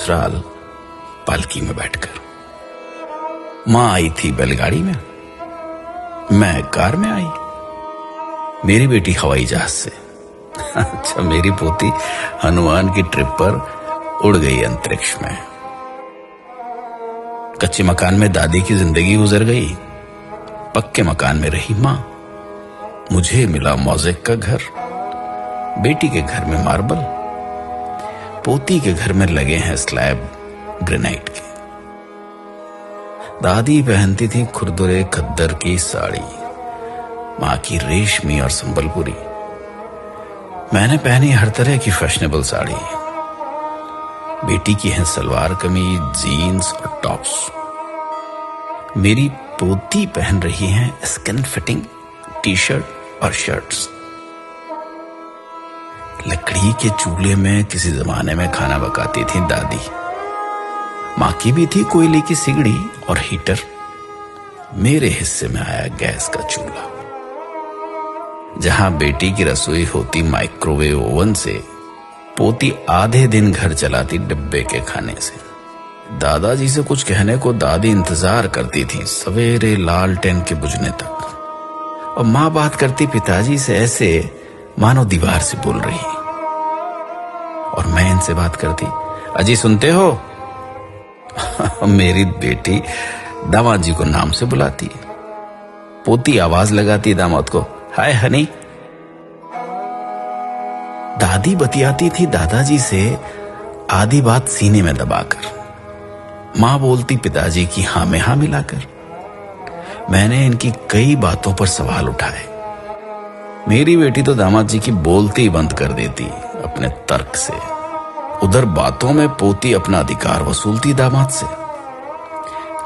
ससुराल पालकी में बैठकर। माँ आई थी बैलगाड़ी में, मैं कार में आई, मेरी बेटी हवाई जहाज से। अच्छा, मेरी पोती हनुमान की ट्रिप पर उड़ गई अंतरिक्ष में। कच्चे मकान में दादी की जिंदगी गुजर गई, पक्के मकान में रही माँ। मुझे मिला मोज़ेक का घर, बेटी के घर में मार्बल, पोती के घर में लगे हैं स्लैब ग्रेनाइट के। दादी पहनती थी खुरदुरे खद्दर की साड़ी, माँ की रेशमी और संबलपुरी। मैंने पहनी हर तरह की फैशनेबल साड़ी। बेटी की है सलवार कमीज, जीन्स और टॉप्स। मेरी पोती पहन रही है स्किन फिटिंग टी शर्ट और शर्ट्स। लकड़ी के चूल्हे में किसी जमाने में खाना पकाती थी दादी। माँ की भी थी कोयले की सिगड़ी और हीटर। मेरे हिस्से में आया गैस का चूल्हा। जहां बेटी की रसोई होती माइक्रोवेव ओवन से, पोती आधे दिन घर चलाती डिब्बे के खाने से। दादाजी से कुछ कहने को दादी इंतजार करती थी सवेरे लालटेन के बुझने तक, और माँ बात करती पिताजी से ऐसे मानो दीवार से बोल रही। और मैं इनसे बात करती, अजी सुनते हो? मेरी बेटी दामाद जी को नाम से बुलाती, पोती आवाज लगाती दामाद को, हाय हनी। दादी बतियाती थी दादाजी से आधी बात सीने में दबाकर। मां बोलती पिताजी की हाँ में हाँ मिलाकर। मैंने इनकी कई बातों पर सवाल उठाए। मेरी बेटी तो दामाद जी की बोलती ही बंद कर देती अपने तर्क से। उधर बातों में पोती अपना अधिकार वसूलती दामाद से।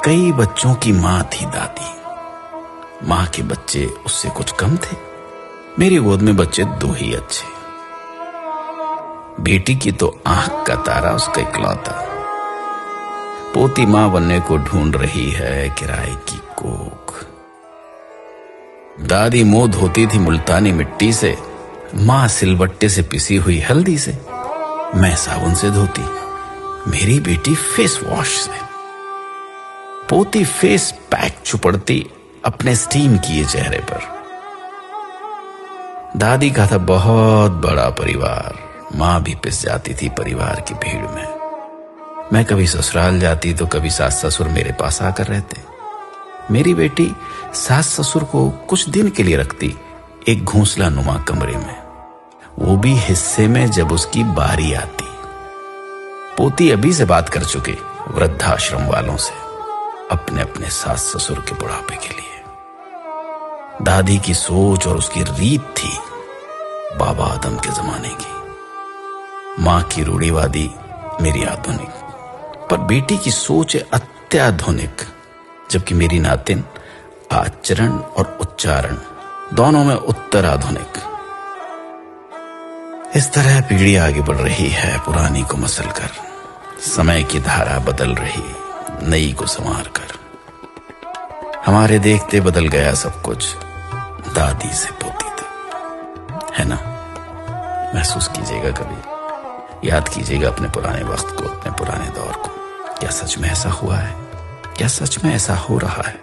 कई बच्चों की मां थी दादी। मां के बच्चे उससे कुछ कम थे। मेरी गोद में बच्चे दो ही अच्छे। बेटी की तो आंख का तारा उसका इकलौता। पोती मां बनने को ढूंढ रही है किराए की कोख। दादी मुंह धोती थी मुल्तानी मिट्टी से, मां सिलबट्टे से पिसी हुई हल्दी से। मैं साबुन से धोती, मेरी बेटी फेस वॉश से। पोती फेस पैक चुपड़ती अपने स्टीम किए चेहरे पर। दादी का था बहुत बड़ा परिवार। मां भी पिस जाती थी परिवार की भीड़ में। मैं कभी ससुराल जाती तो कभी सास ससुर मेरे पास आकर रहते। मेरी बेटी सास ससुर को कुछ दिन के लिए रखती एक घोंसला नुमा कमरे में, वो भी हिस्से में जब उसकी बारी आती। पोती अभी से बात कर चुकी वृद्धाश्रम वालों से अपने अपने सास ससुर के बुढ़ापे के लिए। दादी की सोच और उसकी रीत थी बाबा आदम के जमाने की। मां की रूढ़िवादी, मेरी आधुनिक। पर बेटी की सोच है अत्याधुनिक, जबकि मेरी नातिन आचरण और उच्चारण दोनों में उत्तर आधुनिक। इस तरह पीढ़ी आगे बढ़ रही है पुरानी को मसल कर। समय की धारा बदल रही नई को संवार कर। हमारे देखते बदल गया सब कुछ, दादी से पोती तक, है ना? महसूस कीजिएगा, कभी याद कीजिएगा अपने पुराने वक्त को, अपने पुराने दौर को। क्या सच में ऐसा हुआ है? क्या सच में ऐसा हो रहा है?